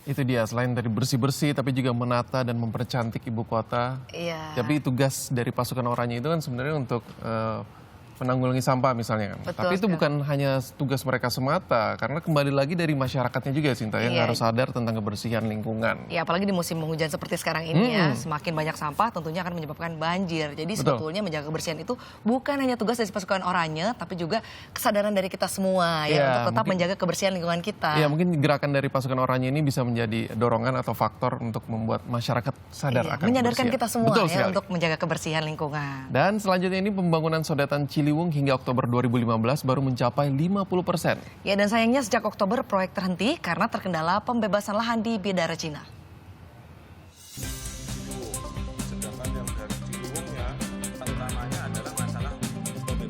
Itu dia, selain dari bersih-bersih tapi juga menata dan mempercantik ibu kota. Iya. Tapi tugas dari pasukan oranye itu kan sebenarnya untuk menanggulangi sampah misalnya kan. Betul Tapi itu sekali. bukan hanya tugas mereka semata, karena kembali lagi dari masyarakatnya juga Sinta yang Iya. harus sadar tentang kebersihan lingkungan. Ya, apalagi di musim hujan seperti sekarang ini ya, semakin banyak sampah tentunya akan menyebabkan banjir. Jadi Betul. sebetulnya menjaga kebersihan itu bukan hanya tugas dari pasukan oranye, tapi juga kesadaran dari kita semua ya Iya, untuk tetap mungkin- menjaga kebersihan lingkungan kita. Ya mungkin gerakan dari pasukan oranye ini bisa menjadi dorongan atau faktor untuk membuat masyarakat sadar Iya, akan menyadarkan kebersihan. kita semua Betul ya sekali. untuk menjaga kebersihan lingkungan. Dan selanjutnya ini pembangunan sodetan Ciliwung hingga Oktober 2015 baru mencapai 50%. Ya, dan sayangnya sejak Oktober proyek terhenti karena terkendala pembebasan lahan di Bidara Cina. Sedangkan yang dari Ciliwung ya, utamanya adalah masalah COVID.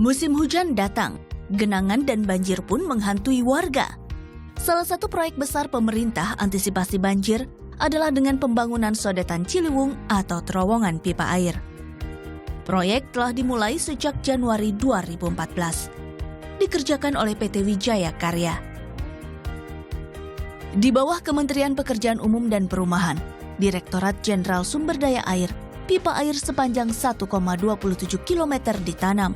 Musim hujan datang, genangan dan banjir pun menghantui warga. Salah satu proyek besar pemerintah antisipasi banjir adalah dengan pembangunan sodetan Ciliwung atau terowongan pipa air. Proyek telah dimulai sejak Januari 2014. Dikerjakan oleh PT Wijaya Karya. Di bawah Kementerian Pekerjaan Umum dan Perumahan, Direktorat Jenderal Sumber Daya Air, pipa air sepanjang 1,27 km ditanam.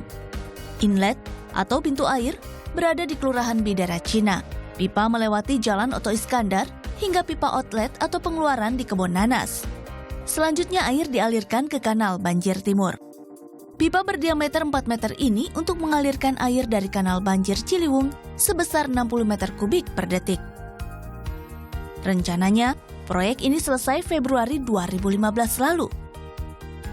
Inlet atau pintu air berada di Kelurahan Bidara Cina. Pipa melewati Jalan Oto Iskandar hingga pipa outlet atau pengeluaran di Kebon Nanas. Selanjutnya air dialirkan ke Kanal Banjir Timur. Pipa berdiameter 4 meter ini untuk mengalirkan air dari Kanal Banjir Ciliwung sebesar 60 meter kubik per detik. Rencananya, proyek ini selesai Februari 2015 lalu.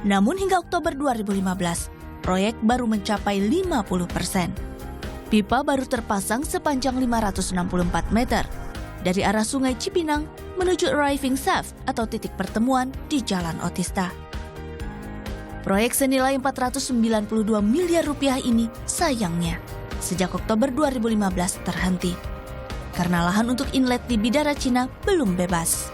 Namun hingga Oktober 2015, proyek baru mencapai 50%. Pipa baru terpasang sepanjang 564 meter dari arah Sungai Cipinang menuju arriving shaft atau titik pertemuan di Jalan Otista. Proyek senilai 492 miliar rupiah ini sayangnya sejak Oktober 2015 terhenti karena lahan untuk inlet di Bidara Cina belum bebas.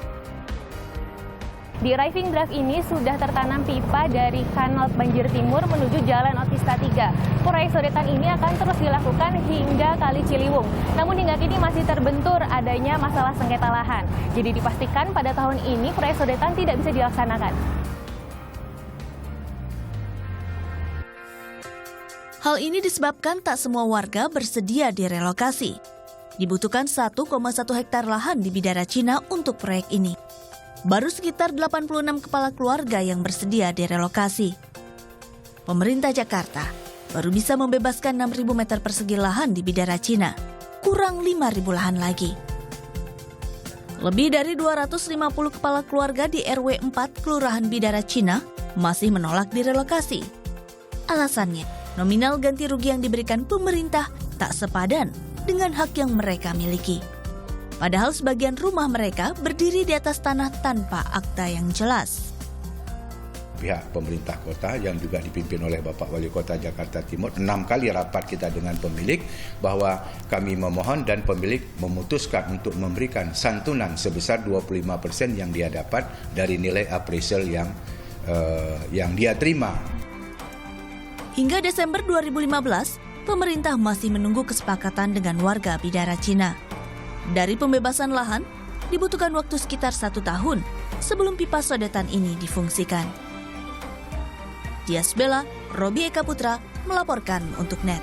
Di arriving draft ini sudah tertanam pipa dari Kanal Banjir Timur menuju Jalan Otista 3. Proyek sodetan ini akan terus dilakukan hingga Kali Ciliwung. Namun hingga kini masih terbentur adanya masalah sengketa lahan. Jadi dipastikan pada tahun ini proyek sodetan tidak bisa dilaksanakan. Hal ini disebabkan tak semua warga bersedia direlokasi. Dibutuhkan 1,1 hektar lahan di Bidara Cina untuk proyek ini. Baru sekitar 86 kepala keluarga yang bersedia direlokasi. Pemerintah Jakarta baru bisa membebaskan 6.000 meter persegi lahan di Bidara Cina, kurang 5.000 lahan lagi. Lebih dari 250 kepala keluarga di RW 4 Kelurahan Bidara Cina masih menolak direlokasi. Alasannya, nominal ganti rugi yang diberikan pemerintah tak sepadan dengan hak yang mereka miliki. Padahal sebagian rumah mereka berdiri di atas tanah tanpa akta yang jelas. Pihak pemerintah kota yang juga dipimpin oleh Bapak Wali Kota Jakarta Timur 6 kali rapat kita dengan pemilik bahwa kami memohon dan pemilik memutuskan untuk memberikan santunan sebesar 25% yang dia dapat dari nilai appraisal yang dia terima. Hingga Desember 2015, pemerintah masih menunggu kesepakatan dengan warga Bidara Cina. Dari pembebasan lahan, dibutuhkan waktu sekitar 1 tahun sebelum pipa sodetan ini difungsikan. Dias Bella, Robi Eka Putra melaporkan untuk NET.